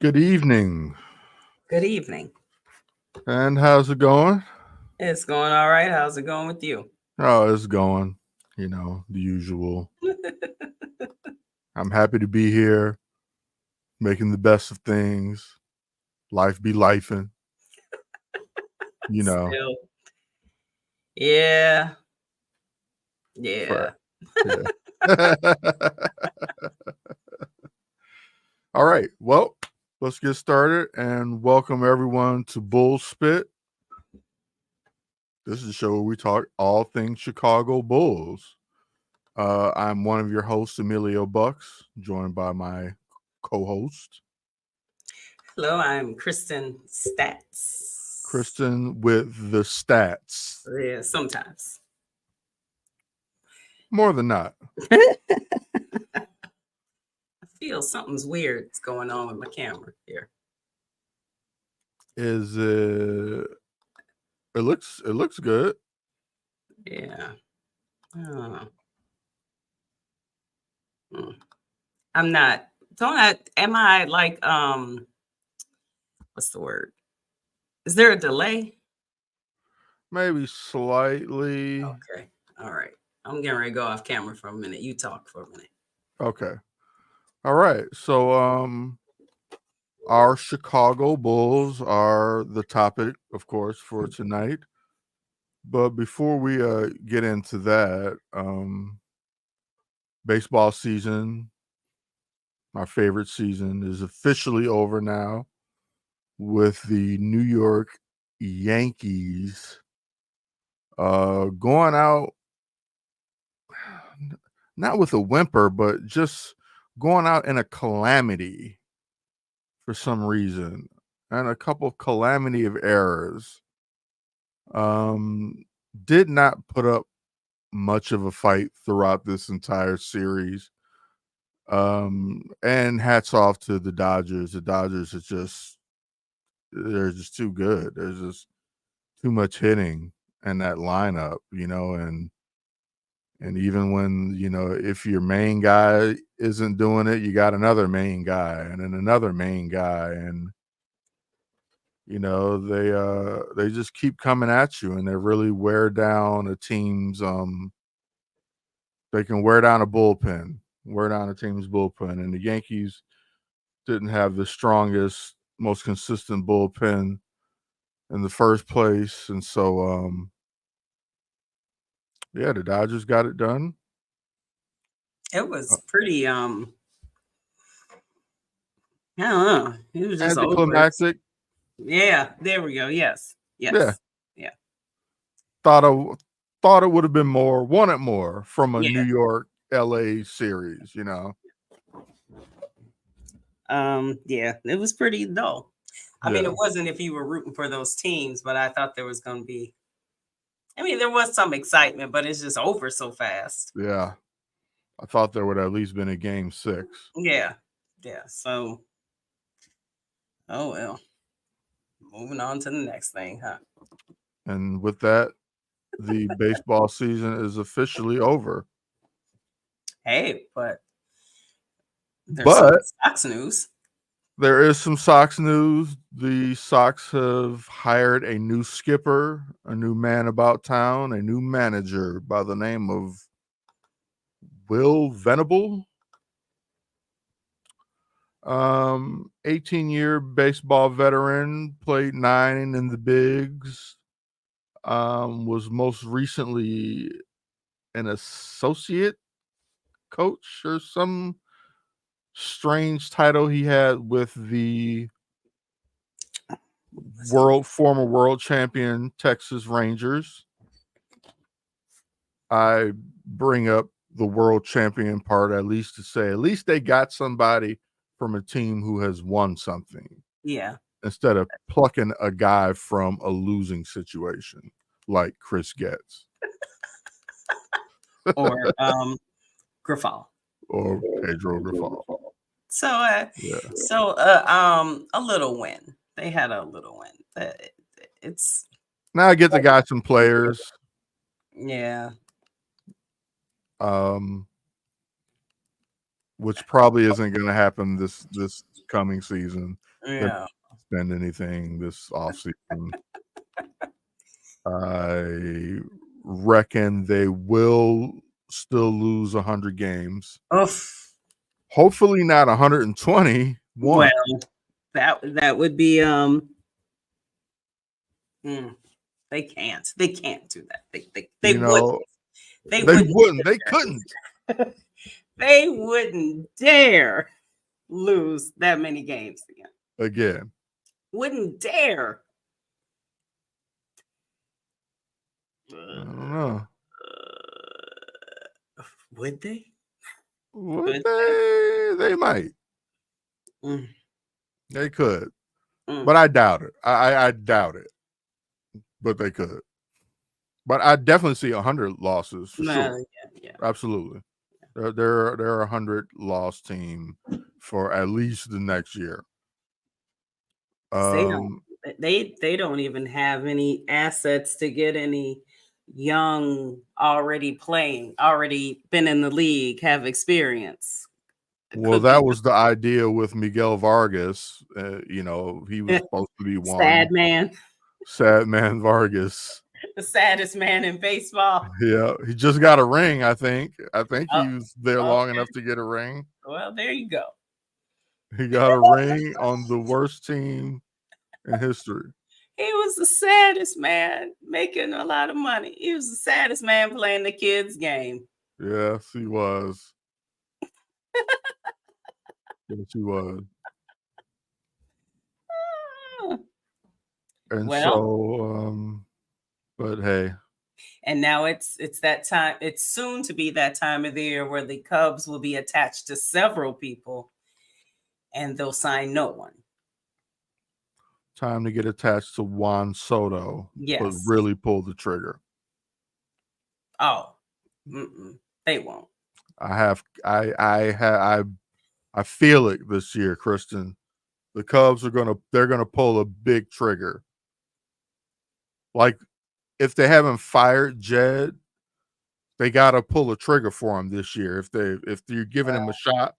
Good evening. Good evening. And how's it going? It's going all right. How's it going with you? Oh, it's going. The usual. I'm happy to be here, making the best of things. Life be lifing. You know. Still. Yeah. For, Yeah. yeah. All right. Well, let's get started and welcome everyone to Bull Spit. This is a show where we talk all things Chicago Bulls. I'm one of your hosts, Emilio Bucks, joined by my co-host, Hello, I'm Kristen Stats. Kristen with the stats. Yeah, sometimes. More than not. I feel something's weird is going on with my camera here. Is it looks good. Yeah. Oh. I'm not. Am I like what's the word? Is there a delay? Maybe slightly. Okay. All right. I'm getting ready to go off camera for a minute. You talk for a minute. Okay. All right. So our Chicago Bulls are the topic, of course, for tonight. But before we get into that, baseball season, my favorite season, is officially over now with the New York Yankees going out, not with a whimper, but just going out in a calamity for some reason, and a couple of calamity of errors. Did not put up much of a fight throughout this entire series. And hats off to the Dodgers. The Dodgers they're just too good. There's just too much hitting in that lineup, and even when, if your main guy isn't doing it, you got another main guy and then another main guy, and they just keep coming at you, and they really wear down a team's they can wear down a team's bullpen, and the Yankees didn't have the strongest, most consistent bullpen in the first place, and so yeah, the Dodgers got it done. It was pretty I don't know. It was just over. Anticlimactic. Yeah, there we go. Yes. Yeah, Yes. Yeah. thought it would have been more, wanted more from a New Yeah. York LA series. Yeah, it was pretty dull. I mean, Yeah, it wasn't if you were rooting for those teams, but I thought there was going to be, I mean, there was some excitement, but it's just over so fast. yeah. I thought there would at least been a game 6. Yeah. Yeah. So, oh, well, moving on to the next thing, huh? And with that, the baseball season is officially over. Hey, but there's some But Sox news. there is some Sox news. The Sox have hired a new skipper, a new man about town, a new manager by the name of Will Venable. 18-year baseball veteran, played 9 in the bigs. Was most recently an associate coach or some strange title he had with the former world champion Texas Rangers. I bring up the world champion part at least to say at least they got somebody from a team who has won something. Yeah. Instead of plucking a guy from a losing situation like Chris Getz. Or Grifal. Or Pedro Grifal. So, Yeah. a little win. They had a little win. It's Now I get the guy some players. yeah. which probably isn't going to happen this coming season. They're Yeah. not gonna spend anything this offseason. I reckon they will still lose 100 games. Oof. Hopefully not 121. Well, that would be they can't do that. They You wouldn't. know, They they wouldn't. wouldn't. They couldn't. They wouldn't dare lose that many games again. Again. Wouldn't dare. I don't know. Would they? Would they? They might. Mm. They could. Mm. But I doubt it. I doubt it. But they could. But I definitely see 100 losses for sure. Yeah. Absolutely. They're a 100 loss team for at least the next year. They don't even have any assets to get any young, already been in the league, have experience. Well, that was the idea with Miguel Vargas. You know, he was supposed to be one. Sad man Vargas. The saddest man in baseball. Yeah, he just got a ring, I think. I think he was there long enough to get a ring. Well, there you go. He got a ring on the worst team in history. He was the saddest man making a lot of money. He was the saddest man playing the kids' game. Yes, he was. Yes, he was. And so, but hey. And now it's that time. It's soon to be that time of the year where the Cubs will be attached to several people, and they'll sign no one. Time to get attached to Juan Soto. Yes. But really pull the trigger. Oh, they won't. I feel it this year, Kristen. The Cubs they're gonna pull a big trigger. Like if they haven't fired Jed, they gotta pull a trigger for him this year. If you're giving him a shot,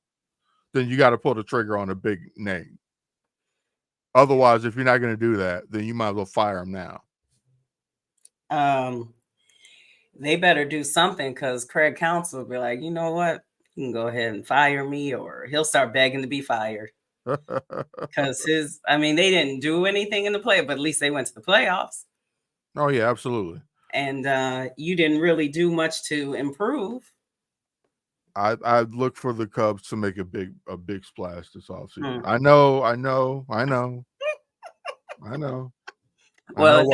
then you got to pull the trigger on a big name. Otherwise, if you're not going to do that, then you might as well fire him now. They better do something because Craig Counsell will be like, you know what? You can go ahead and fire me, or he'll start begging to be fired. Because they didn't do anything in the play, but at least they went to the playoffs. Oh, yeah, absolutely. And you didn't really do much to improve. I'd look for the Cubs to make a big splash this offseason. I know. I know why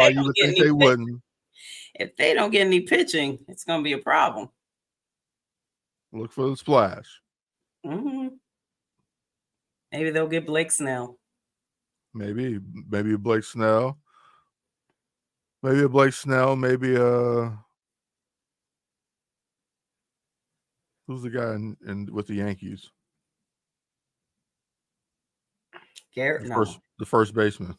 you would think they wouldn't. If they don't get any pitching, it's going to be a problem. Look for the splash. Mm-hmm. Maybe they'll get Blake Snell. Maybe Blake Snell. Maybe a Blake Snell. Maybe who's the guy in with the Yankees? Garrett, the first baseman.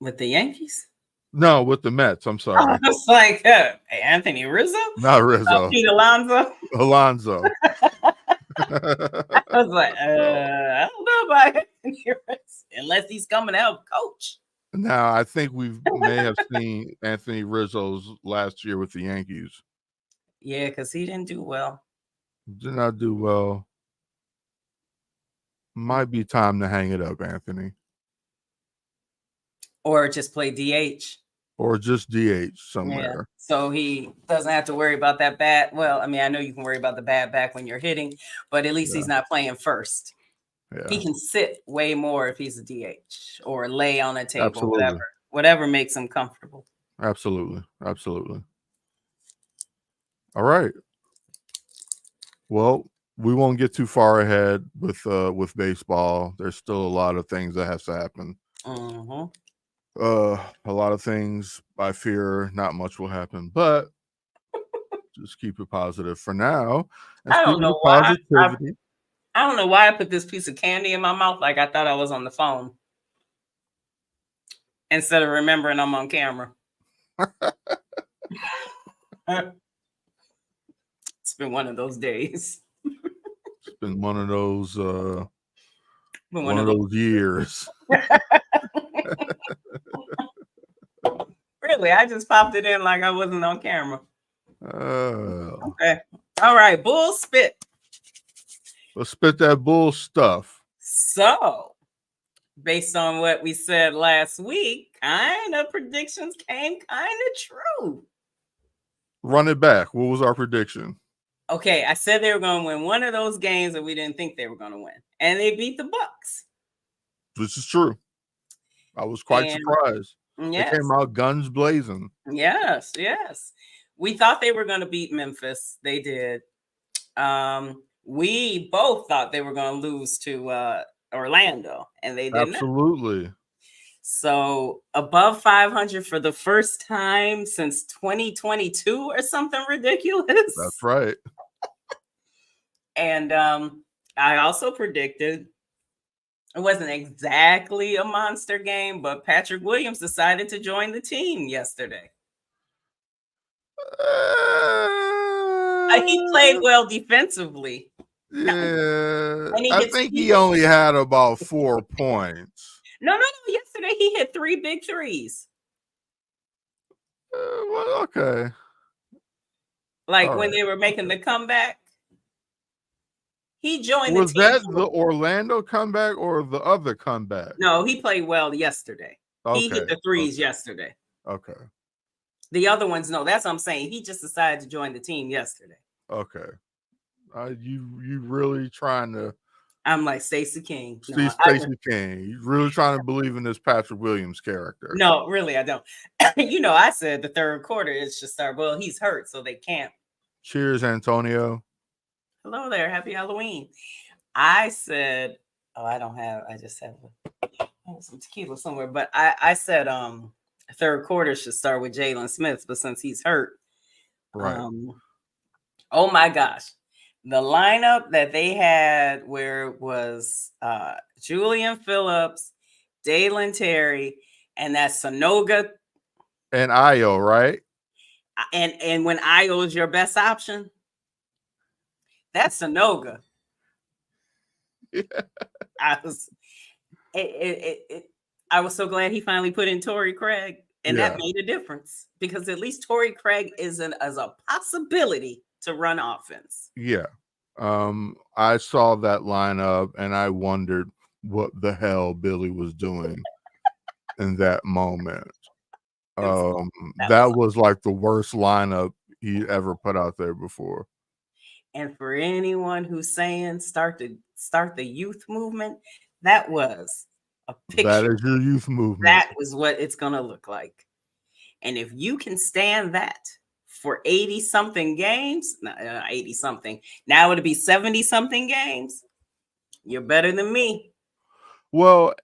With the Yankees? No, with the Mets. I'm sorry. I was like, Anthony Rizzo? Not Rizzo. Pete Alonso? Alonso. I was like, I don't know about Anthony Rizzo. Unless he's coming to help coach. Now, I think we may have seen Anthony Rizzo's last year with the Yankees. Yeah, because he didn't do well. Did not do well. Might be time to hang it up, Anthony. Or just play DH. Or just DH somewhere. Yeah. So he doesn't have to worry about that bat. Well, I know you can worry about the bad back when you're hitting, but at least he's not playing first. Yeah. He can sit way more if he's a DH or lay on a table, whatever makes him comfortable. Absolutely. All right. Well, we won't get too far ahead with baseball. There's still a lot of things that has to happen. Mm-hmm. A lot of things, I fear not much will happen, but just keep it positive for now. And I don't know why. I don't know why I put this piece of candy in my mouth like I thought I was on the phone instead of remembering I'm on camera. It's been one of those days. been one of those years. Really, I just popped it in like I wasn't on camera. Oh. Okay. All right, bull spit. Let's spit that bull stuff. So, based on what we said last week, kind of predictions came kind of true. Run it back. What was our prediction? Okay, I said they were going to win one of those games that we didn't think they were going to win, and they beat the Bucks. This is true. I was quite surprised. Yes. They came out guns blazing. Yes. We thought they were going to beat Memphis. They did. We both thought they were going to lose to Orlando, and they didn't. Absolutely. So above 500 for the first time since 2022 or something ridiculous. That's right. And I also predicted it wasn't exactly a monster game, but Patrick Williams decided to join the team yesterday. He played well defensively. Yeah, I think he only had about 4 points. No. Yesterday he hit 3 big threes. Well, okay. Like when they were making the comeback. He joined Was the team. Was that the Orlando comeback or the other comeback? No, he played well yesterday. Okay. He hit the threes yesterday. Okay. The other ones, no, that's what I'm saying. He just decided to join the team yesterday. Okay. You really trying to... I'm like Stacey King. Stacey King. You really trying to believe in this Patrick Williams character? No, really, I don't. I said the third quarter it should start. Well, he's hurt, so they can't. Cheers, Antonio. Hello there. Happy Halloween. I said, I just have some tequila somewhere, but I said third quarter should start with Jalen Smith, but since he's hurt, right. Oh my gosh. The lineup that they had where it was Julian Phillips, Dalen Terry, and that's Sanogo. And Ayo, right? And when Ayo is your best option, that's Sanogo. Yeah. I was so glad he finally put in Torrey Craig, and that made a difference because at least Torrey Craig is a possibility to run offense. Yeah. I saw that lineup and I wondered what the hell Billy was doing in that moment. That was like the worst lineup he ever put out there before. And for anyone who's saying start the youth movement, that was a picture. That is your youth movement. That was what it's going to look like. And if you can stand that for 80-something games, 80-something, now it'll be 70-something games, you're better than me. Well,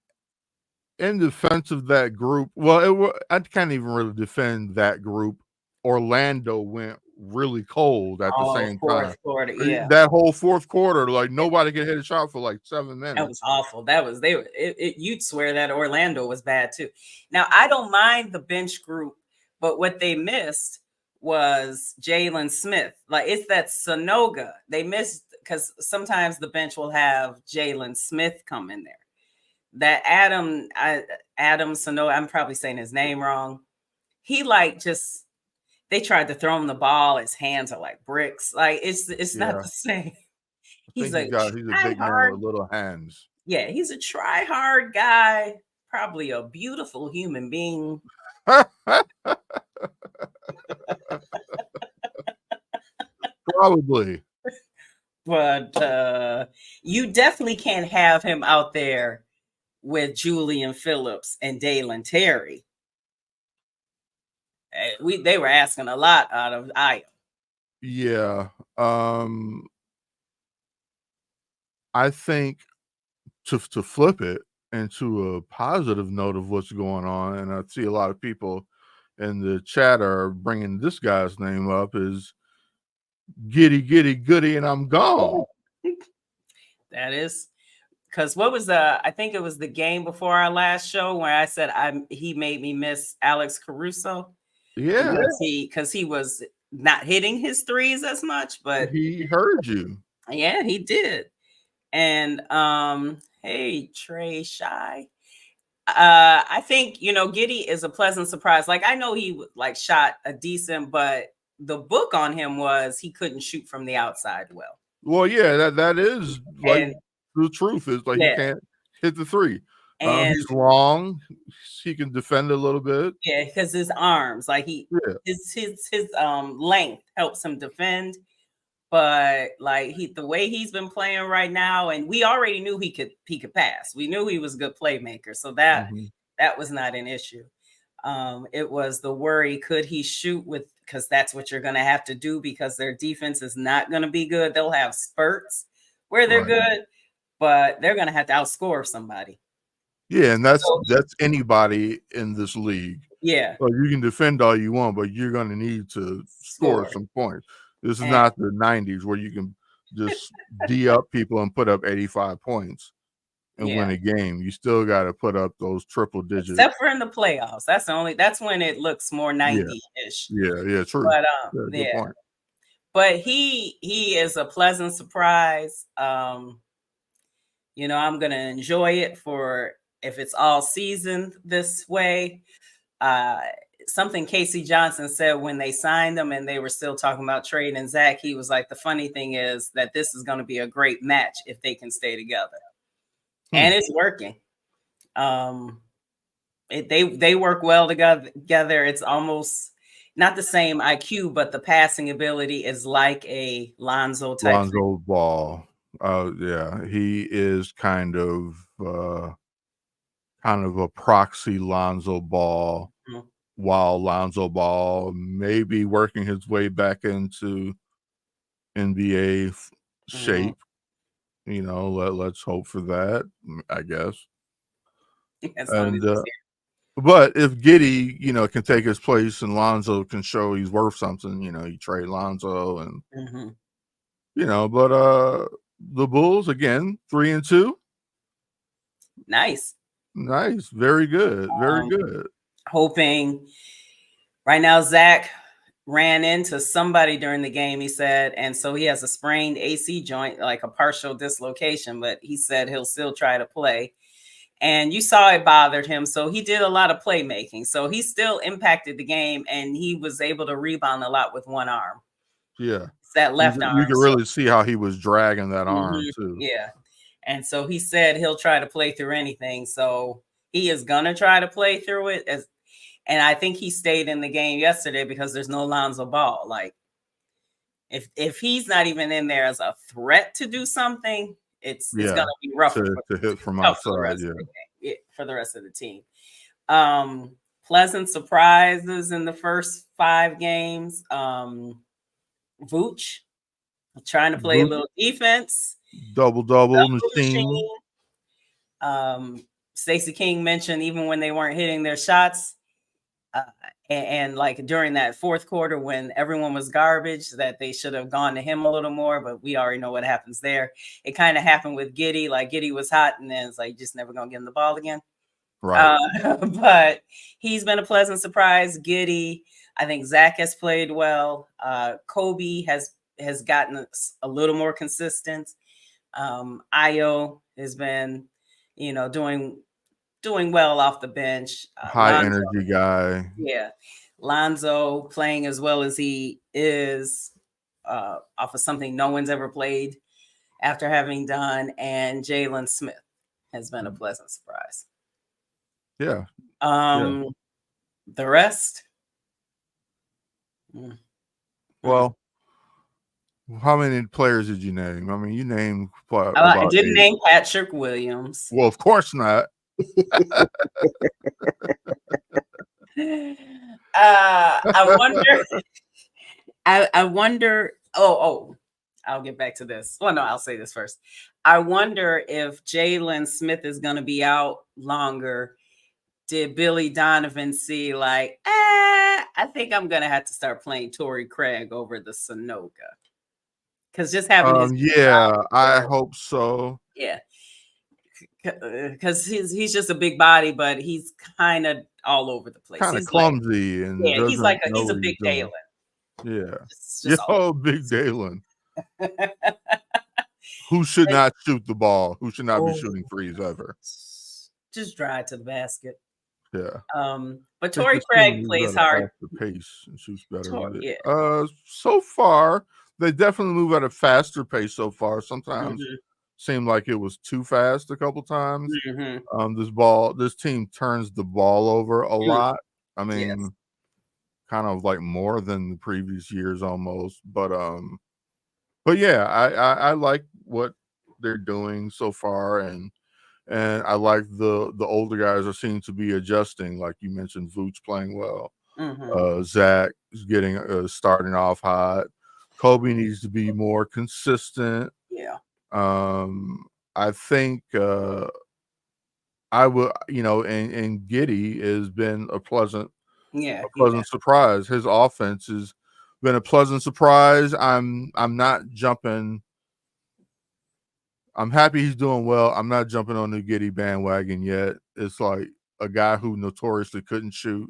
in defense of that group, I can't even really defend that group. Orlando went really cold at the same time. Quarter, yeah. That whole fourth quarter, like nobody could hit a shot for like 7 minutes. That was awful. You'd swear that Orlando was bad too. Now I don't mind the bench group, but what they missed was Jalen Smith. Like it's that Sanogo. They missed because sometimes the bench will have Jalen Smith come in there. That Adam Sanogo, I'm probably saying his name wrong. He they tried to throw him the ball. His hands are like bricks. Like it's not the same. He's a big man with little hands. Yeah, he's a try-hard guy. Probably a beautiful human being. Probably. But you definitely can't have him out there with Julian Phillips and Dalen Terry. They were asking a lot out of Ayo. Yeah. I think to flip it into a positive note of what's going on, and I see a lot of people in the chat are bringing this guy's name up, is Giddy Goody, and I'm gone. That is because what was I think it was the game before our last show where I said he made me miss Alex Caruso. Yeah, because he was not hitting his threes as much, but he heard you. Yeah, he did. And hey, Trey Shy. I think Giddey is a pleasant surprise. Like I know he like shot a decent, but the book on him was he couldn't shoot from the outside well. Well, yeah, that is like the truth is like he can't hit the three. He's long. He can defend a little bit. Yeah, because his arms, like his length helps him defend. But like the way he's been playing right now, and we already knew he could pass. We knew he was a good playmaker, so that was not an issue. It was the worry: could he shoot with? Because that's what you're going to have to do because their defense is not going to be good. They'll have spurts where they're good, but they're going to have to outscore somebody. Yeah, and that's anybody in this league. Yeah. So you can defend all you want, but you're going to need to score some points. This is not the 90s where you can just D up people and put up 85 points and win a game. You still got to put up those triple digits. Except for in the playoffs. That's when it looks more 90-ish. Yeah, true. But good point. But he is a pleasant surprise. I'm going to enjoy it for if it's all season this way. Something Casey Johnson said when they signed him and they were still talking about trading Zach, he was like, the funny thing is that this is going to be a great match if they can stay together. And it's working. They work well together. It's almost not the same IQ, but the passing ability is like a Lonzo type. Lonzo Ball. Yeah, he is kind of a proxy Lonzo Ball. While Lonzo Ball may be working his way back into NBA shape, let's hope for that, I guess. And but if Giddey, can take his place and Lonzo can show he's worth something, you trade Lonzo and but the Bulls again 3-2. Nice, very good, very good. Hoping right now, Zach ran into somebody during the game, he said, and so he has a sprained AC joint, like a partial dislocation, but he said he'll still try to play. And you saw it bothered him, so he did a lot of playmaking. So he still impacted the game, and he was able to rebound a lot with one arm. Yeah. It's that left arm. You can really see how he was dragging that arm, too. Yeah. And so he said he'll try to play through anything. So he is going to try to play through it. And I think he stayed in the game yesterday because there's no Lonzo Ball. Like, if he's not even in there as a threat to do something, it's going to be rough to hit from outside. For the rest of the team. Pleasant surprises in the first 5 games. Vooch trying to play a little defense. Double machine. Stacey King mentioned even when they weren't hitting their shots. And like during that fourth quarter when everyone was garbage, that they should have gone to him a little more, but we already know what happens there. It kind of happened with Giddey. Like Giddey was hot and then it's like just never gonna get him the ball again. Right. But he's been a pleasant surprise. Giddey, I think Zach has played well. Kobe has gotten a little more consistent. Ayo has been, doing well off the bench. High energy guy. Yeah. Lonzo playing as well as he is off of something no one's ever played after having done. And Jalen Smith has been a pleasant surprise. Yeah. The rest. Well, how many players did you name? I mean, you named. I didn't name Patrick Williams. Well, of course not. I wonder. Oh, I'll get back to this. Well, no, I'll say this first. I wonder if Jalen Smith is going to be out longer. Did Billy Donovan see like, I think I'm going to have to start playing Torrey Craig over the Sanogo. Because just having I hope so. Yeah. Because he's just a big body, but he's kind of all over the place. Kind of clumsy, and he's a big Dalen. Yeah, big Dalen. Who should not shoot the ball? Who should not be Oh, shooting threes ever? just drive to the basket. Yeah. But I think Torrey this team Craig moves plays at a hard. faster pace and shoots better. Yeah. So far, they definitely move at a faster pace so far. Sometimes seemed like it was too fast a couple times. This team turns the ball over a lot. I mean, kind of like more than the previous years almost. But yeah, I like what they're doing so far, and I like the older guys are seem to be adjusting. Like you mentioned, Vooch playing well. Zach is getting starting off hot. Kobe needs to be more consistent. Yeah. I think I would, and Giddey has been a pleasant surprise. His offense has been a pleasant surprise. I'm not jumping. I'm happy he's doing well. I'm not jumping on the Giddey bandwagon yet. It's like a guy who notoriously couldn't shoot.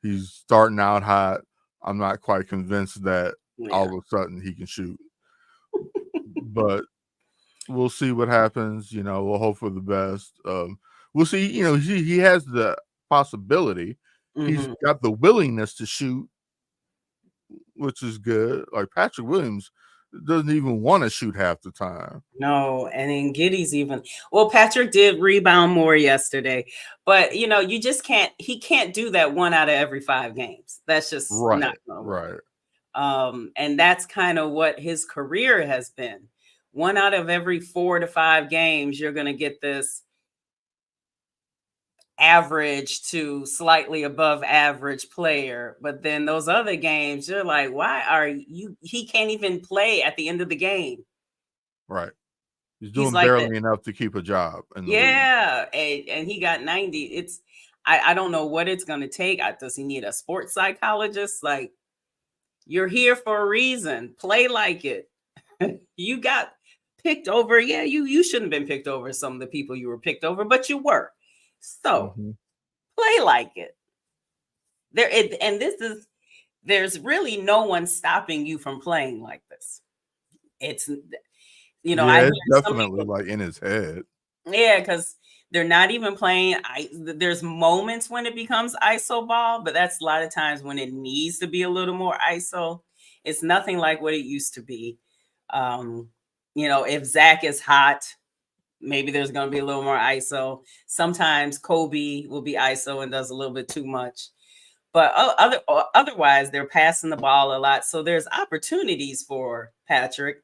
He's starting out hot. I'm not quite convinced that all of a sudden he can shoot. But we'll see what happens. We'll hope for the best. We'll see. He has the possibility. He's got the willingness to shoot, which is good. Like Patrick Williams doesn't even want to shoot half the time. No, and then Giddey's Patrick did rebound more yesterday, but you just he can't do that 1 out of every 5 games. That's just not gonna work. And that's kind of what his career has been. 1 out of every 4 to 5 games, you're going to get this average to slightly above average player. But then those other games, you're like, he can't even play at the end of the game. Right. He's doing barely enough to keep a job. And he got 90. I don't know what it's going to take. Does he need a sports psychologist? Like, you're here for a reason. Play like it. You got picked over. Yeah, you shouldn't have been picked over some of the people you were picked over, but you were. So play like it. There's really no one stopping you from playing like this. It's it's definitely like in his head. Yeah, because they're not even playing. There's moments when it becomes ISO ball, but that's a lot of times when it needs to be a little more ISO. It's nothing like what it used to be. If Zach is hot, maybe there's going to be a little more ISO. Sometimes Kobe will be ISO and does a little bit too much. But otherwise, they're passing the ball a lot. So there's opportunities for Patrick.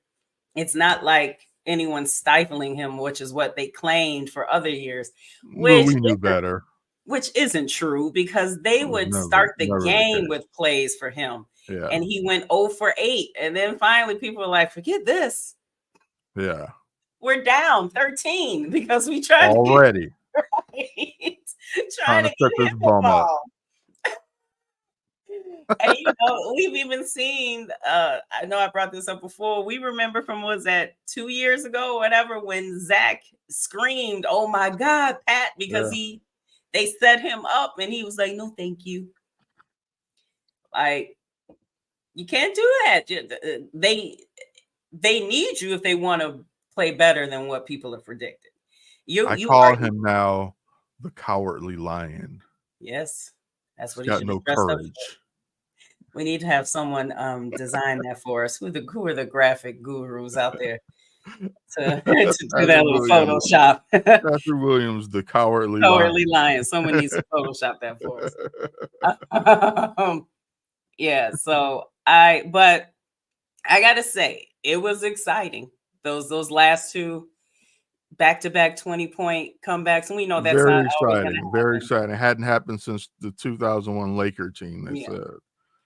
It's not like anyone's stifling him, which is what they claimed for other years. We knew better. Which isn't true, because they would start the game with plays for him. Yeah. And he went 0 for 8. And then finally people were like, forget this. Yeah. We're down 13 because we tried already trying to set this bum up. And we've even seen I know I brought this up before. We remember from, was that 2 years ago or whatever, when Zach screamed, "Oh my God, Pat," because they set him up and he was like, "No, thank you." Like, you can't do that. They need you if they want to play better than what people have predicted. I call him now the Cowardly Lion. Yes, that's what he's got. No courage. We need to have someone design that for us. Who are the graphic gurus out there to do that little Photoshop? Patrick Williams, the Cowardly Lion. Someone needs to Photoshop that for us. Yeah. So but I gotta say, it was exciting. Those last 2 back-to-back 20-point comebacks, and we know that's very not exciting. Very exciting. It hadn't happened since the 2001 Laker team. They said.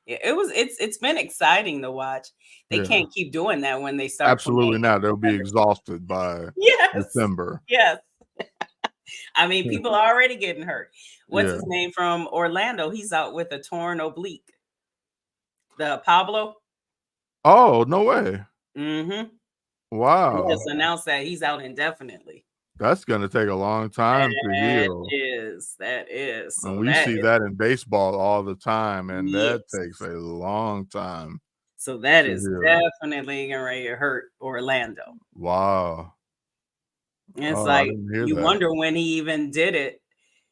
Yeah, it's been exciting to watch. They can't keep doing that when they start. Absolutely not. They'll be exhausted by December. Yes. I mean, people are already getting hurt. What's his name from Orlando? He's out with a torn oblique. The Pablo. Oh, no way. Wow. He just announced that he's out indefinitely. That's going to take a long time to heal. That is. So and we see that in baseball all the time, and that takes a long time. So that is definitely getting ready to hurt Orlando. Wow. And it's like you wonder when he even did it.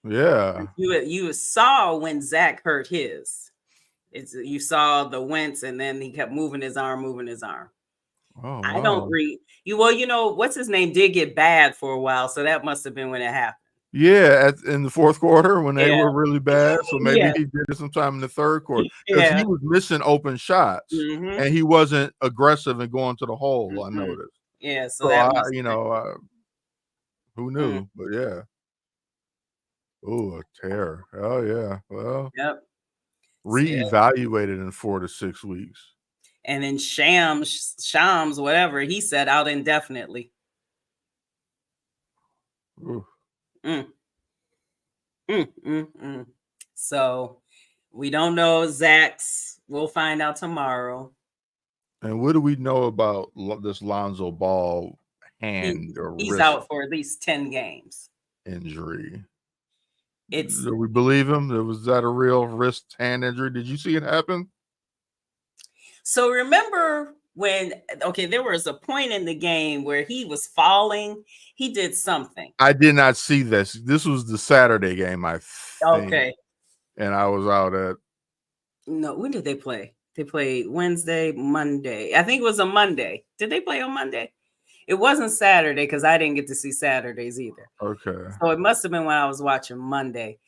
Yeah. You saw when Zach hurt his. You saw the Wentz, and then he kept moving his arm. Oh, I don't read you. Well, you know, what's his name did get bad for a while, so that must have been when it happened. Yeah, in the fourth quarter when they were really bad. So maybe he did it sometime in the third quarter because he was missing open shots and he wasn't aggressive and going to the hole. I noticed. Yeah, so that you know, who knew? But yeah. Oh, a tear. Oh yeah. Well. Yep. Reevaluated in 4 to 6 weeks. And then Shams, whatever, he said out indefinitely. So we don't know Zach's. We'll find out tomorrow. And what do we know about this Lonzo Ball hand or he's out for at least 10 games injury? Do we believe him? Was that a real wrist hand injury? Did you see it happen? So remember when there was a point in the game where he was falling. He did something. I did not see this. This was the Saturday game, I think. Okay. And I was out at. No, when did they play? They played Wednesday, Monday. I think it was a Monday. Did they play on Monday? It wasn't Saturday because I didn't get to see Saturdays either. Okay. So it must have been when I was watching Monday.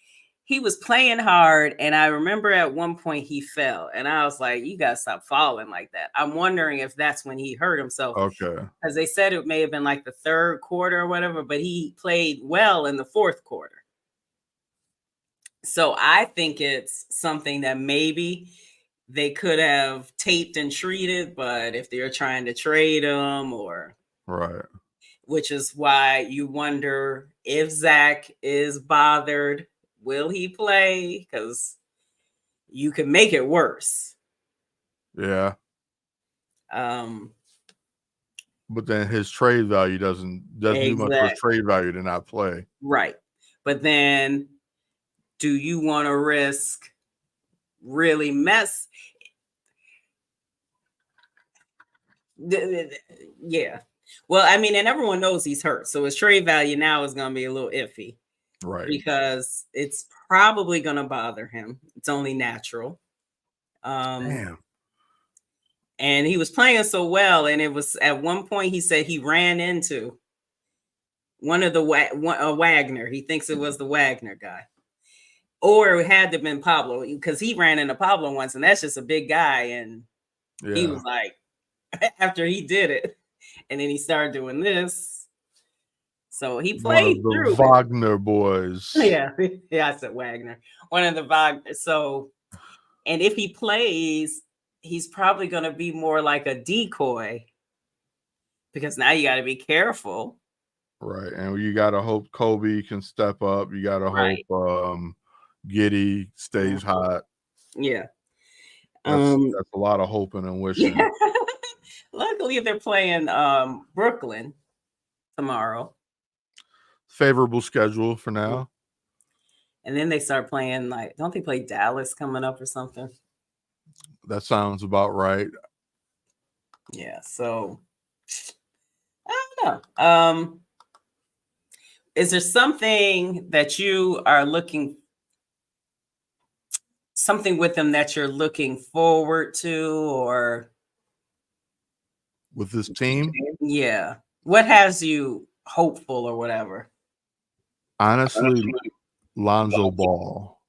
He was playing hard, and I remember at one point he fell, and I was like, you got to stop falling like that. I'm wondering if that's when he hurt himself. Okay. Because they said it may have been like the third quarter or whatever, but he played well in the fourth quarter. So I think it's something that maybe they could have taped and treated, but if they're trying to trade him or... Right. Which is why you wonder if Zach is bothered. Will he play? Because you can make it worse. Yeah. But then his trade value doesn't do much for trade value to not play. Right. But then do you want to risk really mess? Yeah. Well, I mean, and everyone knows he's hurt. So his trade value now is going to be a little iffy. Right. Because it's probably going to bother him. It's only natural. Damn. And he was playing so well. And it was at one point he said he ran into one of the Wagner. He thinks it was the Wagner guy. Or it had to have been Pablo because he ran into Pablo once. And that's just a big guy. And he was like, after he did it. And then he started doing this. So he played through Wagner boys. Yeah, I said Wagner. One of the Wagner. So, and if he plays, he's probably going to be more like a decoy because now you got to be careful. Right. And you got to hope Kobe can step up. You got to hope Giddey stays hot. Yeah. That's a lot of hoping and wishing. Luckily, they're playing Brooklyn tomorrow. Favorable schedule for now. And then they start playing don't they play Dallas coming up or something? That sounds about right. Yeah, so I don't know. Is there something that you are something with them that you're looking forward to or with this team? Yeah. What has you hopeful or whatever? Honestly, Lonzo Ball.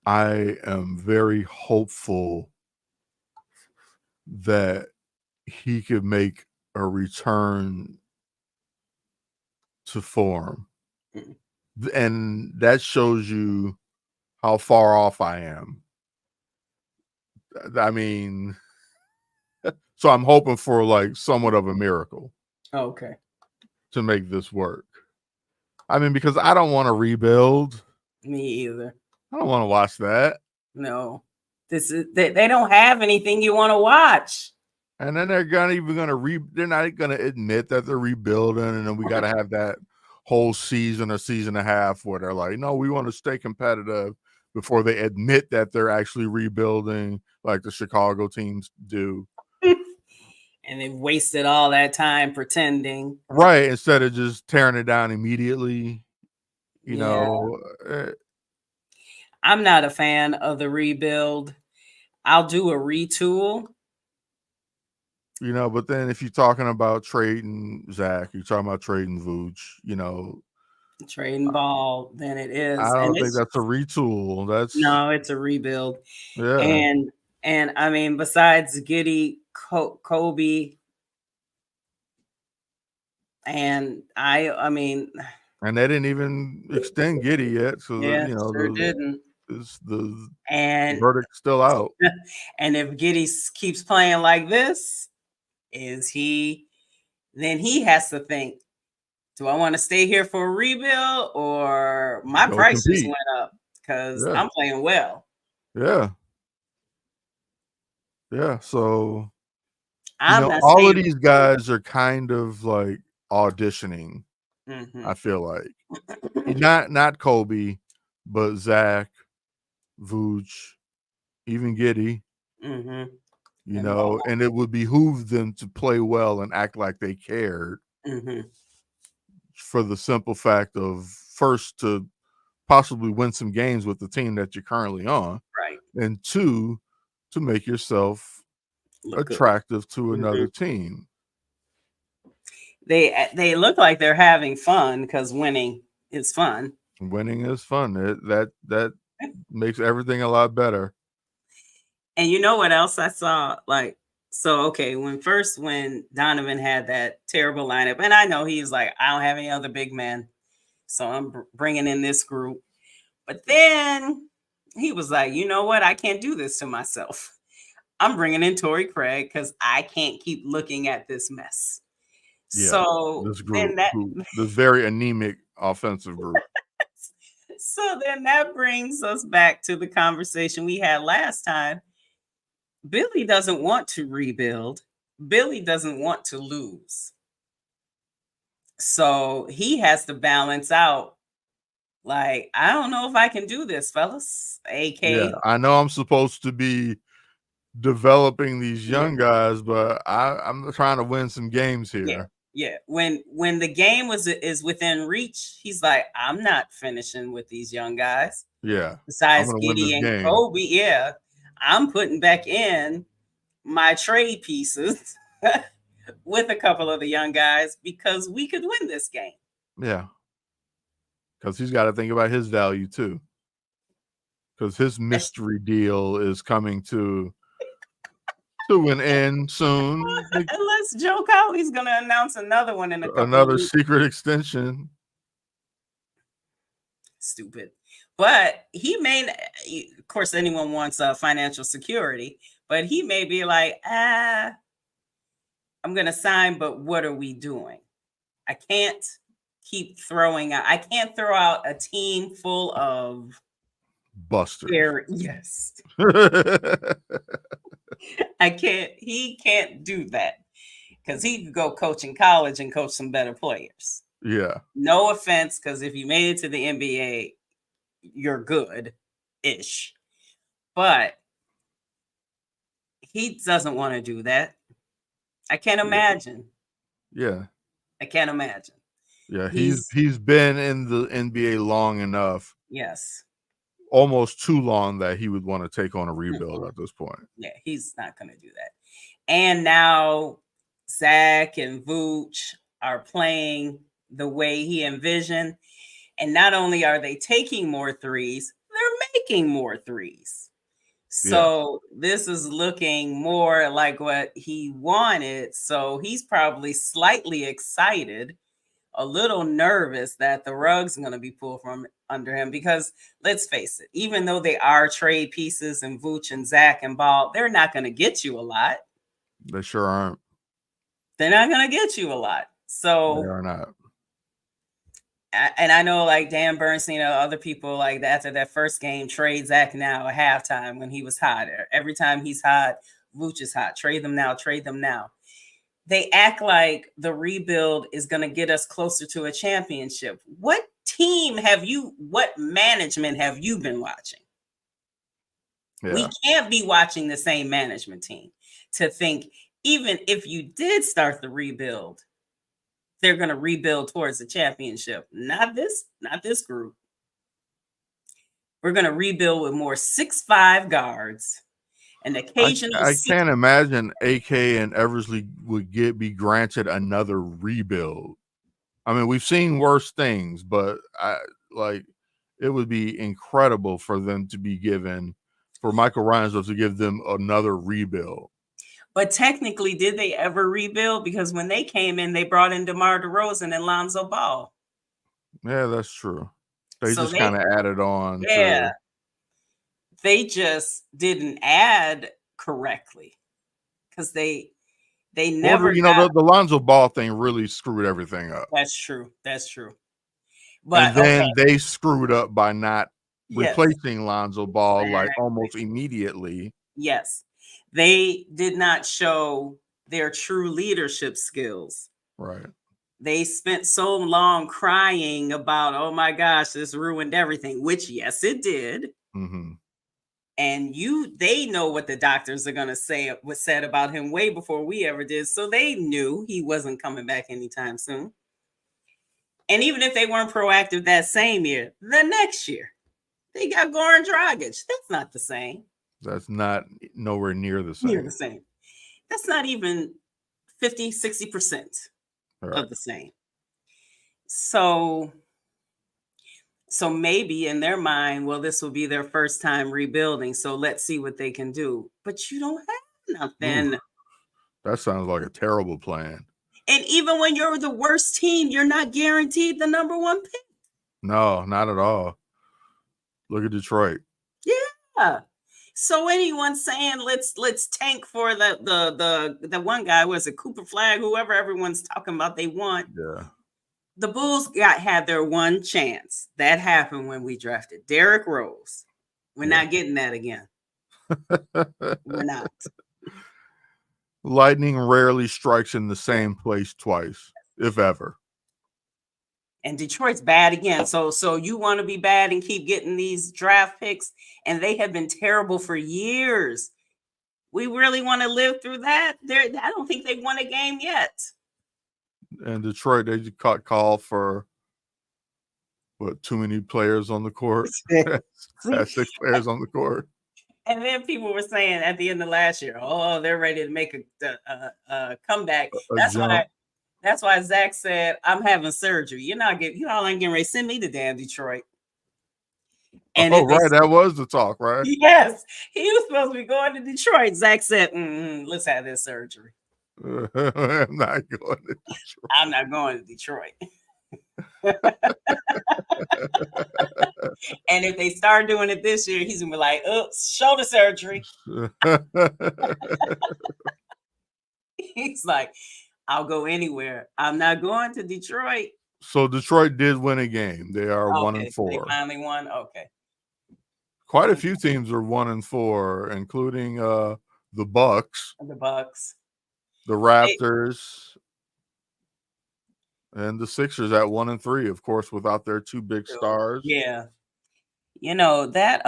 I am very hopeful that he could make a return to form. And that shows you how far off I am. I mean, so I'm hoping for somewhat of a miracle. Okay. To make this work. I mean, because I don't want to rebuild. Me either. I don't want to watch that. No. They don't have anything you want to watch. And then they're not gonna admit that they're rebuilding, and then we gotta have that whole season or season and a half where they're like, no, we want to stay competitive. before they admit that they're actually rebuilding, like the Chicago teams do. And they've wasted all that time pretending. Right, instead of just tearing it down immediately, you know. I'm not a fan of the rebuild. I'll do a retool. You know, but then if you're talking about trading Zach, you're talking about trading Vooch, you know. Trading Ball, then it is. I don't think that's a retool. No, it's a rebuild. Yeah. And I mean, besides Giddey, Kobe, and I mean, and they didn't even extend Giddey yet, so yeah, you know, sure didn't. The And verdict's still out. And if Giddey keeps playing like this, then he has to think, do I want to stay here for a rebuild or my prices went up because I'm playing well? Yeah. Yeah. So I'm not all of these guys are kind of like auditioning. I feel like not Kobe, but Zach, Vooch, even Giddey. You know, and it would behoove them to play well and act like they cared. For the simple fact of, first, to possibly win some games with the team that you're currently on, right? And two, to make yourself attractive to another team. They look like they're having fun because winning is fun. Winning is fun. That makes everything a lot better. And you know what else I saw? When Donovan had that terrible lineup, and I know he's like, I don't have any other big men, so I'm bringing in this group. But then he was like, you know what? I can't do this to myself. I'm bringing in Torrey Craig because I can't keep looking at this mess. Yeah, so this group, this very anemic offensive group. So then that brings us back to the conversation we had last time. Billy doesn't want to rebuild. Billy doesn't want to lose. So he has to balance out. Like, I don't know if I can do this, fellas. Yeah, I know I'm supposed to be developing these young guys, but I'm trying to win some games here. Yeah. When the game is within reach, he's like, I'm not finishing with these young guys. Yeah. Besides Giddey and Kobe, I'm putting back in my trade pieces with a couple of the young guys because we could win this game. Yeah. Because he's got to think about his value too. Because his mystery deal is coming to an end soon. Let's joke out. He's going to announce another one in a couple another of weeks. Secret extension. Stupid. But he may, of course, anyone wants financial security, but he may be like, I'm going to sign, but what are we doing? I can't keep throwing out. I can't throw out a team full of busters. Yes. I can't. He can't do that because he could go coach in college and coach some better players. Yeah. No offense, because if you made it to the NBA, you're good-ish. But he doesn't want to do that. I can't imagine. Yeah. I can't imagine. Yeah, he's been in the NBA long enough. Yes. Almost too long that he would want to take on a rebuild at this point. Yeah, he's not going to do that. And now Zach and Vooch are playing the way he envisioned. And not only are they taking more threes, they're making more threes. So this is looking more like what he wanted. So he's probably slightly excited, a little nervous that the rug's going to be pulled from under him. Because let's face it, even though they are trade pieces and Vooch and Zach and Ball, they're not going to get you a lot. They sure aren't. They're not going to get you a lot. So they are not. And I know like Dan Bernstein or other people like that after that first game trade Zach now at halftime when he was hot. Every time he's hot, Vooch is hot. Trade them now. Trade them now. They act like the rebuild is going to get us closer to a championship. What management have you been watching? We can't be watching the same management team to think, even if you did start the rebuild, they're going to rebuild towards the championship. Not this group. We're going to rebuild with more 6'5" guards, and occasional. I can't imagine AK and Eversley would be granted another rebuild. I mean, we've seen worse things, but it would be incredible for them to be given, for Michael Reinsdorf to give them another rebuild. But technically, did they ever rebuild? Because when they came in, they brought in DeMar DeRozan and Lonzo Ball. Yeah, that's true. They just kind of added on. Yeah. They just didn't add correctly because they never. The Lonzo Ball thing really screwed everything up. That's true. But then they screwed up by not replacing Lonzo Ball almost immediately. Yes. They did not show their true leadership skills. Right. They spent so long crying about, oh my gosh, this ruined everything, which yes, it did. Mm-hmm. And they know what the doctors are going to say, was said about him way before we ever did. So they knew he wasn't coming back anytime soon. And even if they weren't proactive that same year, the next year, they got Goran Dragic. That's not the same. That's not nowhere near the same. That's not even 50, 60% of the same. So maybe in their mind, well, this will be their first time rebuilding. So let's see what they can do. But you don't have nothing. Ooh, that sounds like a terrible plan. And even when you're the worst team, you're not guaranteed the number one pick. No, not at all. Look at Detroit. Yeah. So anyone saying let's tank for the one guy, was it Cooper Flag, whoever everyone's talking about they want. Yeah. The Bulls had their one chance. That happened when we drafted Derrick Rose. We're not getting that again. We're not. Lightning rarely strikes in the same place twice, if ever. And Detroit's bad again. So you want to be bad and keep getting these draft picks, and they have been terrible for years. We really want to live through that? I don't think they've won a game yet. And Detroit, they just call for too many players on the court. 6 players on the court. And then people were saying at the end of last year, oh, they're ready to make a comeback. That's why Zach said, I'm having surgery. Y'all ain't getting ready to send me to damn Detroit. And that was the talk, right? Yes, he was supposed to be going to Detroit. Zach said, let's have this surgery. I'm not going to Detroit. I'm not going to Detroit. And if they start doing it this year, he's gonna be like, shoulder surgery. He's like, I'll go anywhere. I'm not going to Detroit. So Detroit did win a game. They are 1-4. They finally won. Okay. Quite a few teams are 1-4, including the Bucks. The Raptors. And the Sixers at 1-3, of course, without their two big stars. Yeah. That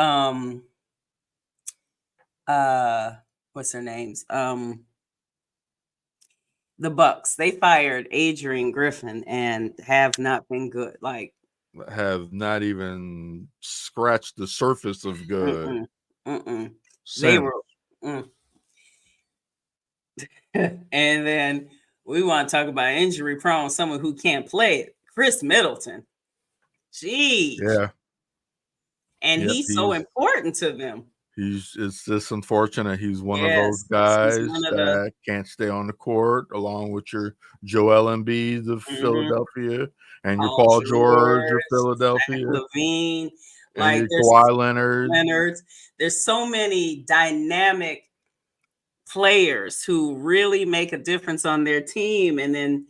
what's their names? The Bucks, they fired Adrian Griffin and have not been good. Have not even scratched the surface of good. They were. And then we want to talk about injury prone, someone who can't play it. Chris Middleton. Jeez. Yeah. And he's so important to them. It's just unfortunate. He's one of those guys that can't stay on the court, along with your Joel Embiid of Philadelphia and your Paul George of Philadelphia, Levine, and your Kawhi Leonard. There's so many dynamic players who really make a difference on their team, and then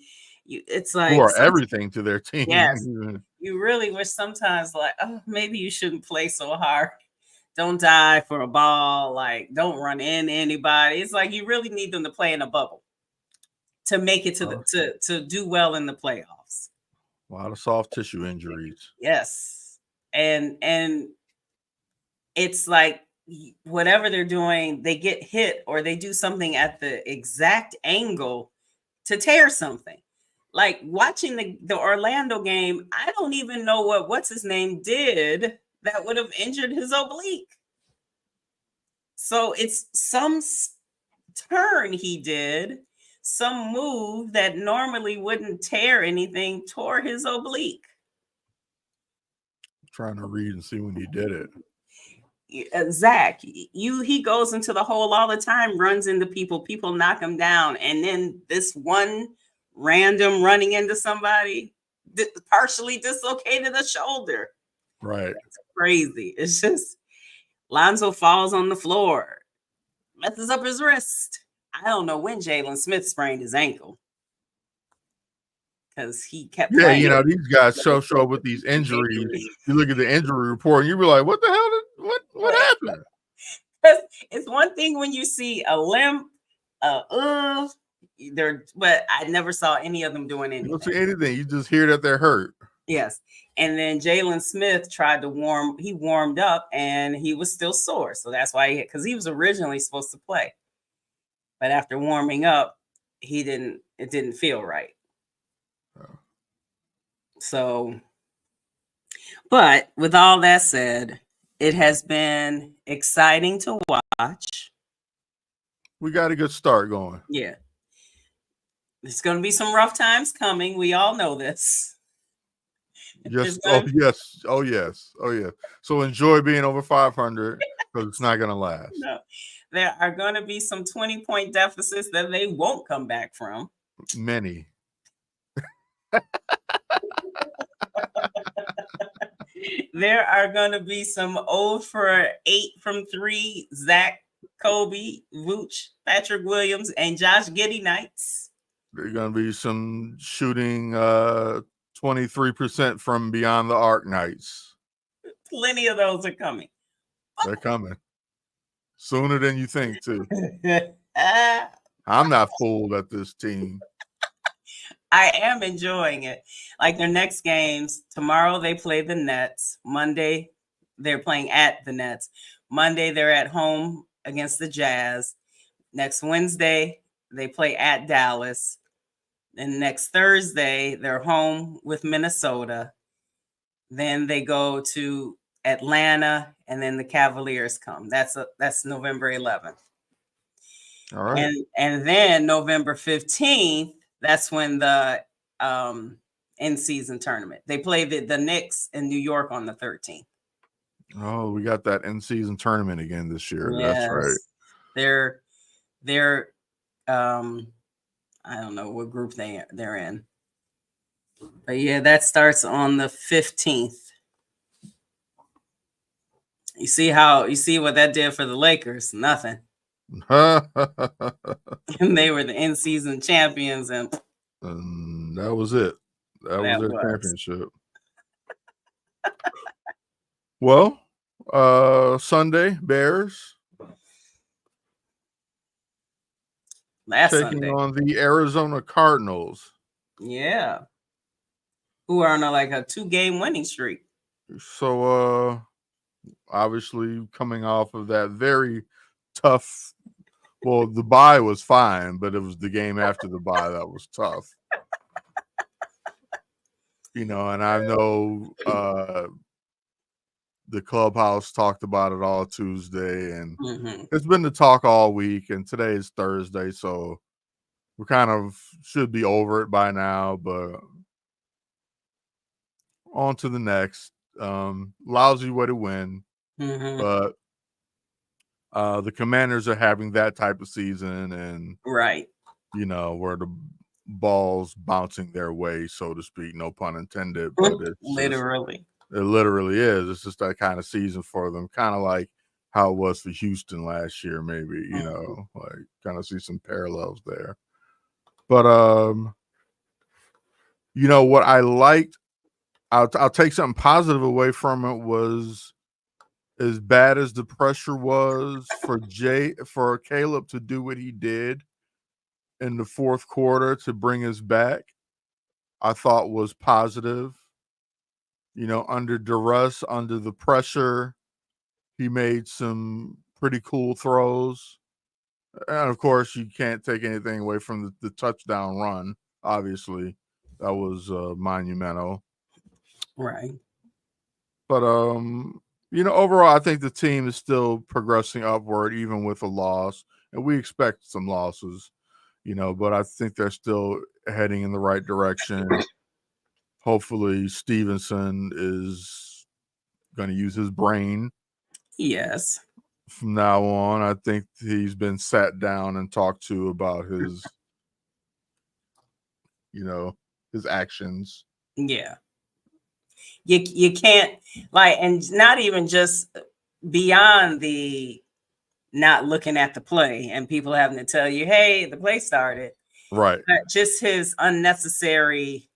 it's like who are everything to their team. Yes, you really wish sometimes maybe you shouldn't play so hard. Don't die for a ball. Don't run into anybody. It's like you really need them to play in a bubble to make it to do well in the playoffs. A lot of soft tissue injuries. Yes. And it's like whatever they're doing, they get hit or they do something at the exact angle to tear something. Like watching the Orlando game, I don't even know what's his name did that would have injured his oblique. So it's some turn he did, some move that normally wouldn't tear anything, tore his oblique. I'm trying to read and see when he did it. Zach, he goes into the hole all the time, runs into people knock him down, and then this one random running into somebody partially dislocated a shoulder. Right. It's crazy. It's just Lonzo falls on the floor, messes up his wrist. I don't know when Jalen Smith sprained his ankle because he kept playing. You know, these guys show up with these injuries. You look at the injury report and you be like, what the hell what happened? It's one thing when you see a limp, but I never saw any of them doing anything. You don't see anything. You just hear that they're hurt. Yes. And then Jalen Smith tried to warmed up and he was still sore. So that's why because he was originally supposed to play. But after warming up, it didn't feel right. Oh. So, but with all that said, it has been exciting to watch. We got a good start going. Yeah. There's going to be some rough times coming. We all know this. Yes. Oh, yes. So enjoy being over 500 because it's not going to last. No. There are going to be some 20-point deficits that they won't come back from. Many. There are going to be some 0 for 8 from 3 Zach, Kobe, Vooch, Patrick Williams, and Josh Giddey nights. There's going to be some shooting 23% from beyond the arc nights. Plenty of those are coming. They're coming. Sooner than you think, too. I'm not fooled at this team. I am enjoying it. Like their next games, tomorrow they play the Nets. Monday, they're playing at the Nets. Monday, they're at home against the Jazz. Next Wednesday, they play at Dallas. And next Thursday, they're home with Minnesota. Then they go to Atlanta, and then the Cavaliers come. That's November 11th. All right. And then November 15th, that's when the in-season tournament. They play the Knicks in New York on the 13th. Oh, we got that in-season tournament again this year. Yes. That's right. They're I don't know what group they're in. But yeah, that starts on the 15th. You see what that did for the Lakers? Nothing. And they were the in-season champions, and that was it. That was their championship. Well, Sunday, Bears taking on the Arizona Cardinals. Yeah. Who are on a 2-game winning streak. So obviously coming off of that very tough. Well, the bye was fine, but it was the game after the bye that was tough. And I know the clubhouse talked about it all Tuesday, and it's been the talk all week, and today is Thursday, so we kind of should be over it by now, but on to the next. Lousy way to win, but the Commanders are having that type of season, and right, where the ball's bouncing their way, so to speak, no pun intended, but it's literally. It literally is. It's just that kind of season for them, kind of like how it was for Houston last year, maybe, kind of see some parallels there. But what I liked, I'll take something positive away from it, was as bad as the pressure was for Caleb to do what he did in the fourth quarter to bring us back, I thought was positive. Under duress, under the pressure, He made some pretty cool throws. And of course, you can't take anything away from the touchdown run. Obviously, that was monumental. Right. But overall, I think the team is still progressing upward, even with a loss, and we expect some losses. But I think they're still heading in the right direction. Hopefully, Stevenson is going to use his brain. Yes. From now on, I think he's been sat down and talked to about his, his actions. Yeah. You can't and not even just beyond the not looking at the play and people having to tell you, hey, the play started. Right. But just his unnecessary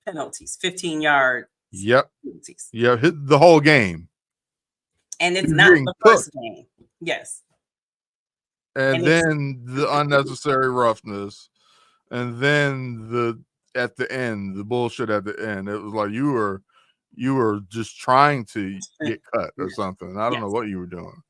penalties, 15-yard penalties. Yeah, hit the whole game. And it's not the first game. Yes. And then the unnecessary roughness. And then at the end, the bullshit at the end. It was like you were just trying to get cut or something. I don't know what you were doing.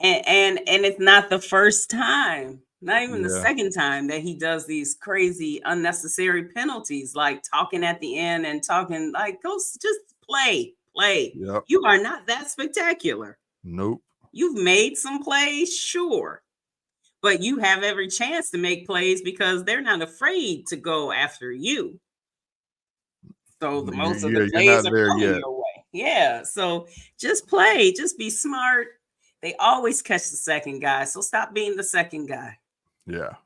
And it's not the first time, not even the second time that he does these crazy unnecessary penalties, like talking at the end and talking like, go just play. Yep. You are not that spectacular. Nope. You've made some plays, sure, but you have every chance to make plays because they're not afraid to go after you. So the most of the plays are coming your way. Yeah. So just play, just be smart. They always catch the second guy. So stop being the second guy. Yeah.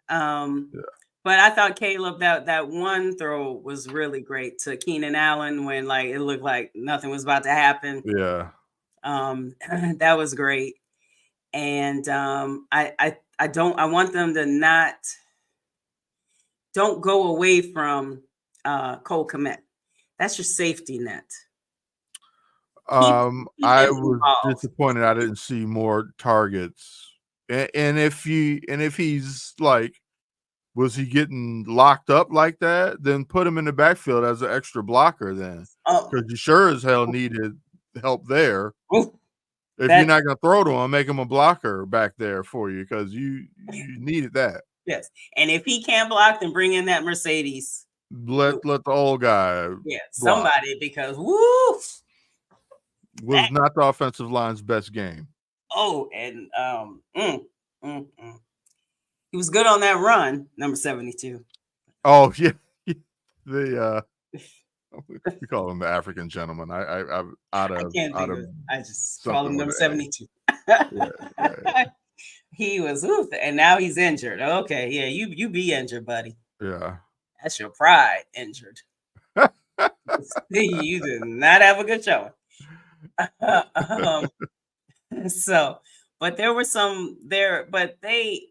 But I thought Caleb, that one throw was really great to Keenan Allen when it looked like nothing was about to happen. Yeah. That was great. And I want them to don't go away from Cole Kmet. That's your safety net. I was disappointed I didn't see more targets. And if he's was he getting locked up like that? Then put him in the backfield as an extra blocker then. Because you sure as hell needed help there. If you're not going to throw to him, make him a blocker back there for you because you needed that. Yes. And if he can't block, then bring in that Mercedes. Let the old guy. Yeah, somebody, because woof. Was not the offensive line's best game. Oh, and he was good on that run, number 72. Oh yeah, we call him the African gentleman. I just call him number 72. Yeah. He was, and now he's injured. Okay, yeah, you be injured, buddy. Yeah, that's your pride injured. You did not have a good showing. But there were some there, but they,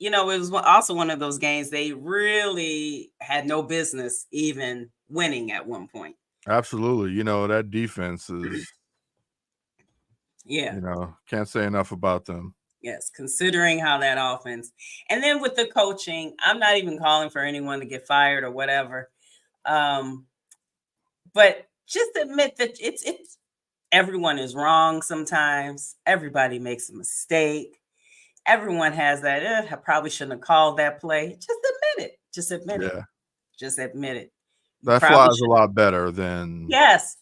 it was also one of those games they really had no business even winning at one point. Absolutely. That defense is, can't say enough about them. Yes, considering how that offense, and then with the coaching, I'm not even calling for anyone to get fired or whatever. But just admit that it's everyone is wrong sometimes. Everybody makes a mistake. Everyone has that. I probably shouldn't have called that play. Just admit it. Just admit it. Just admit it. That flies a lot better than. Yes.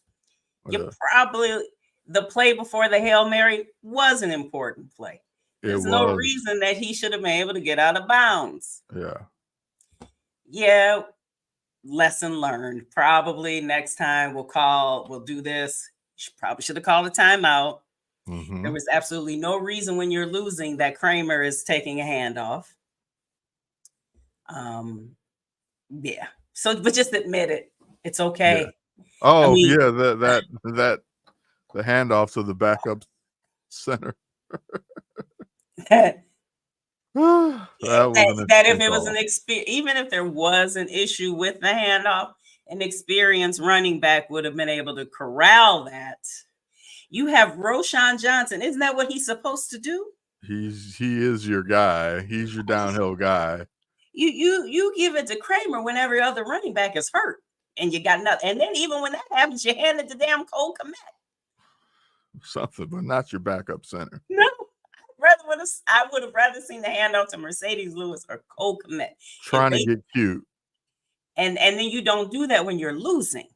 The play before the Hail Mary was an important play. There's no reason that he should have been able to get out of bounds. Yeah. Lesson learned. Probably next time we'll do this. Probably should have called a timeout. Mm-hmm. There was absolutely no reason when you're losing that Kramer is taking a handoff. Yeah. So, but just admit it. It's okay. Yeah. Oh, that the handoff to the backup center. that if it was an experience, even if there was an issue with the handoff, an experienced running back would have been able to corral that. You have Roschon Johnson. Isn't that what he's supposed to do? He is your guy. He's your downhill guy. You give it to Kramer when every other running back is hurt, and you got nothing. And then even when that happens, you hand it to damn Cole Kmet. Something, but not your backup center. No, I would have rather seen the handoff to Mercedes Lewis or Cole Kmet. Trying to get cute. And then you don't do that when you're losing.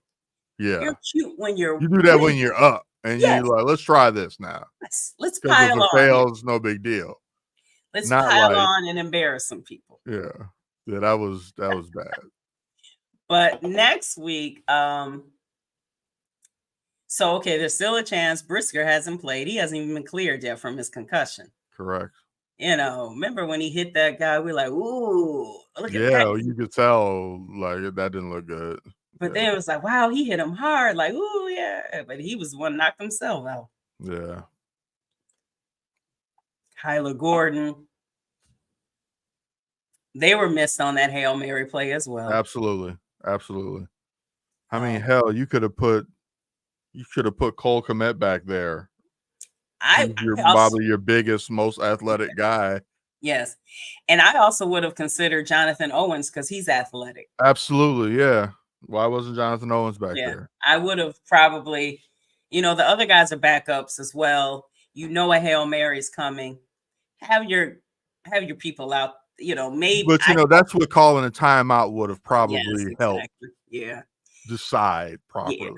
Yeah. You're cute when you're You do that when you're up and you're like, let's try this now. Let's Because pile if it on. fails, no big deal. Let's pile on and embarrass some people. Yeah. Yeah, that was bad. But next week, so okay, there's still a chance. Brisker hasn't played. He hasn't even been cleared yet from his concussion. Correct. You know, remember when he hit that guy? We're like, ooh, look at that. Yeah, you could tell like that didn't look good. But then it was like, wow, he hit him hard. Like, ooh, yeah. But he was the one knocked himself out. Yeah. Kyler Gordon. They were missed on that Hail Mary play as well. Absolutely. Absolutely. I mean, hell, you could have put Cole Kmet back there. Probably your biggest, most athletic guy. Yes. And I also would have considered Jonathan Owens because he's athletic. Absolutely, yeah. Why wasn't Jonathan Owens back there? I would have probably, the other guys are backups as well. You know a Hail Mary's coming. Have your people out, maybe. But that's what calling a timeout would have probably helped. Yeah. Decide properly.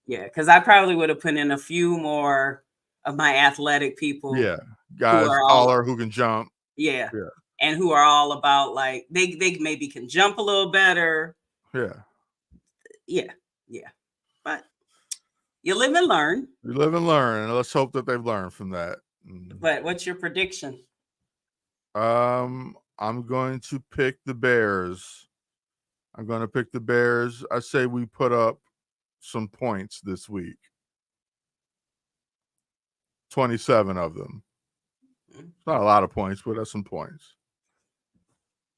Yeah, because I probably would have put in a few more of my athletic people. Yeah. Guys taller who can jump. Yeah. And who are all about like they maybe can jump a little better. Yeah. But you live and learn. You live and learn, and let's hope that they've learned from that. But what's your prediction? I'm going to pick the Bears. I say we put up some points this week. 27 of them. It's not a lot of points, but that's some points.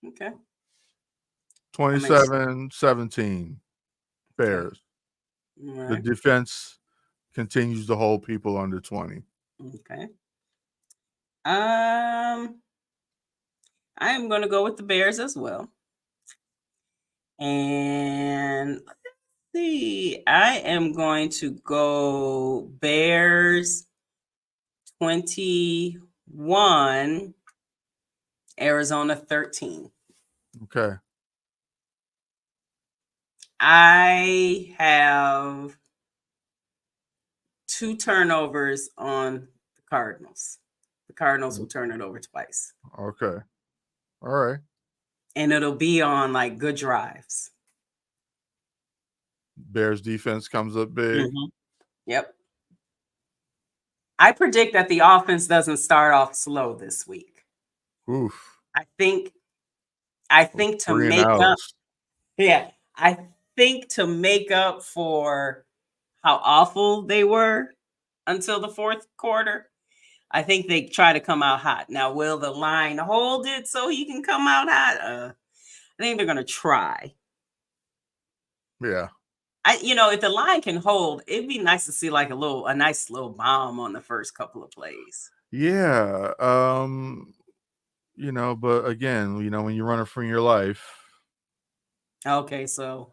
Okay. 27-17. Bears. Right. The defense continues to hold people under 20. Okay. I am going to go with the Bears as well. And let's see, I am going to go Bears 21, Arizona 13. Okay. I have 2 turnovers on the Cardinals. The Cardinals will turn it over twice. Okay. All right. And it'll be on like good drives. Bears defense comes up big. Mm-hmm. Yep. I predict that the offense doesn't start off slow this week. Oof. I think to make up. Yeah. I think to make up for how awful they were until the fourth quarter, I think they try to come out hot. Now, will the line hold it so he can come out hot? I think they're going to try. Yeah. If the line can hold, it'd be nice to see like a nice little bomb on the first couple of plays. Yeah. But again, when you're running for your life. Okay, so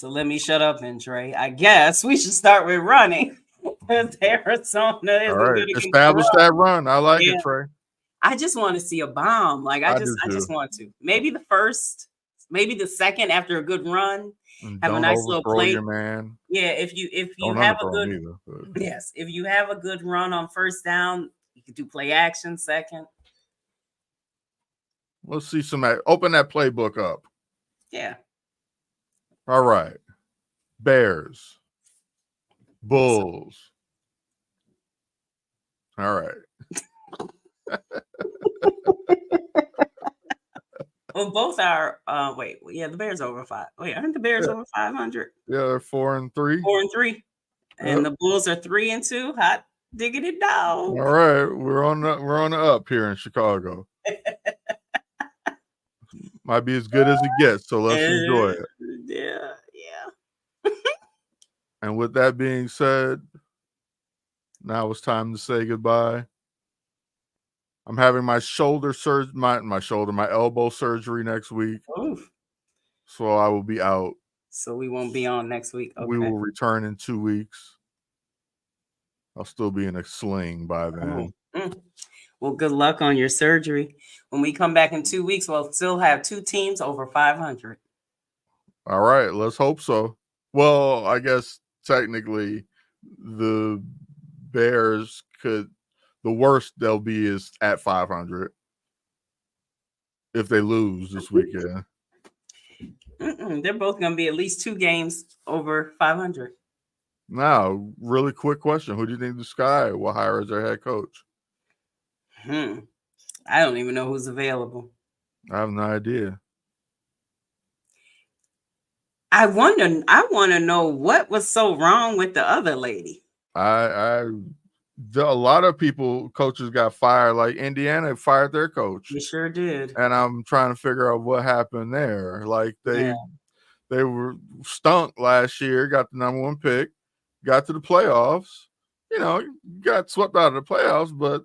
let me shut up then, Trey. I guess we should start with running. Arizona is all right. Establish that run. I like it, Trey. I just want to see a bomb. Like I just want to. Maybe the first, maybe the second after a good run. Have a nice little play. Your man. Yeah, if you have a good if you have a good run on first down, you can do play action second. Let's see open that playbook up. Yeah. All right. Bears. Bulls. All right. Well, both are. The Bears over 5. Wait, aren't the Bears over 500? Yeah, they're 4-3. 4-3, and the Bulls are 3-2. Hot diggity dog. All right, we're on the up here in Chicago. Might be as good as it gets, so let's enjoy it. Yeah. And with that being said, now it's time to say goodbye. I'm having my elbow surgery next week. Oof. So I will be out. So we won't be on next week. Okay. We will return in 2 weeks. I'll still be in a sling by then. Well, good luck on your surgery. When we come back in 2 weeks, we'll still have 2 teams over 500. All right, let's hope so. Well, I guess technically the Bears could, the worst they'll be is at 500 if they lose this weekend. They're both going to be at least 2 games over 500. Now, really quick question. Who do you think the Sky will hire as their head coach? I don't even know who's available. I have no idea. I want to know what was so wrong with the other lady. A lot of coaches got fired. Like Indiana fired their coach. They sure did. And I'm trying to figure out what happened there. Like they were stunk last year, got the number 1 pick, got to the playoffs, got swept out of the playoffs, but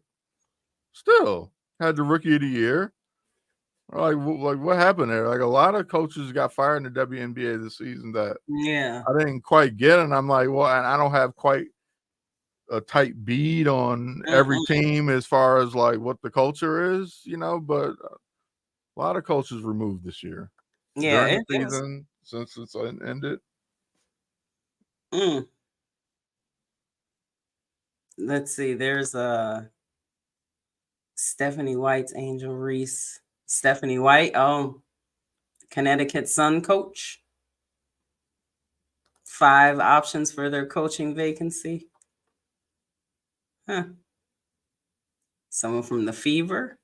still had the rookie of the year. Like what happened there? Like a lot of coaches got fired in the WNBA this season that I didn't quite get. And I'm like, well, I don't have quite a tight bead on every team as far as like what the culture is, but a lot of coaches removed this year. During the season since it's ended. Let's see. There's Stephanie White's Angel Reese. Stephanie White, Connecticut Sun coach. 5 options for their coaching vacancy. Someone from the Fever.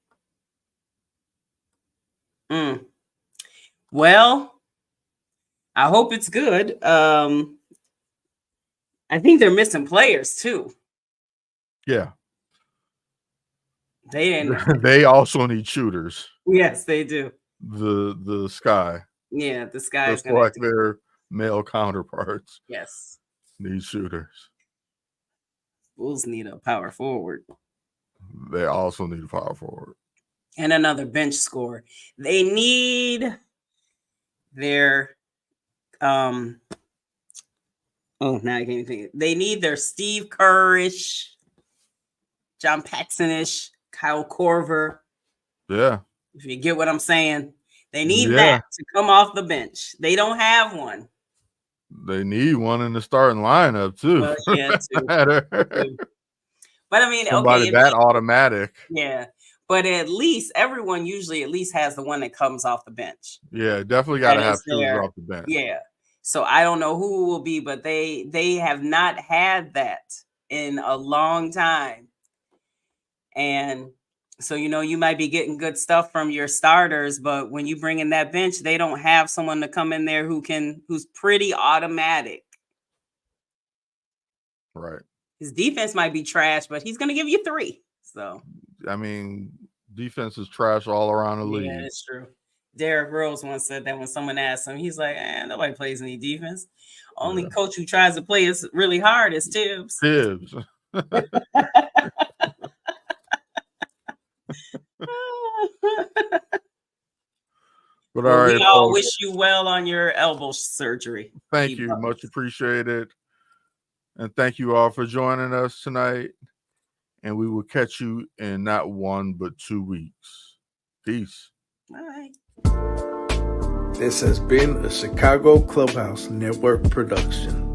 Well, I hope it's good. I think they're missing players too. Yeah. They also need shooters. Yes, they do. The Sky. Yeah, the Sky is like their male counterparts. Yes. Need shooters. Bulls need a power forward. They also need a power forward. And another bench scorer. They need their now I can't think. They need their Steve Kerr-ish, John Paxson-ish, Kyle Korver. Yeah. If you get what I'm saying. They need that to come off the bench. They don't have one. They need one in the starting lineup too. Well, yeah, too. But I mean, somebody that automatic. Yeah. But at least everyone usually at least has the one that comes off the bench. Yeah, definitely got to have shooters off the bench. Yeah. So I don't know who it will be, but they have not had that in a long time. And so, you might be getting good stuff from your starters, but when you bring in that bench, they don't have someone to come in there who's pretty automatic. Right. His defense might be trash, but he's going to give you 3. So, I mean, defense is trash all around the league. Yeah, it's true. Derrick Rose once said that when someone asked him, he's like, nobody plays any defense. Only coach who tries to play is really hard is Tibbs. But all right, we all wish you well on your elbow surgery. Thank you. Much appreciated. And thank you all for joining us tonight. And we will catch you in not 1, but 2 weeks. Peace. Bye. This has been a Chicago Clubhouse Network production.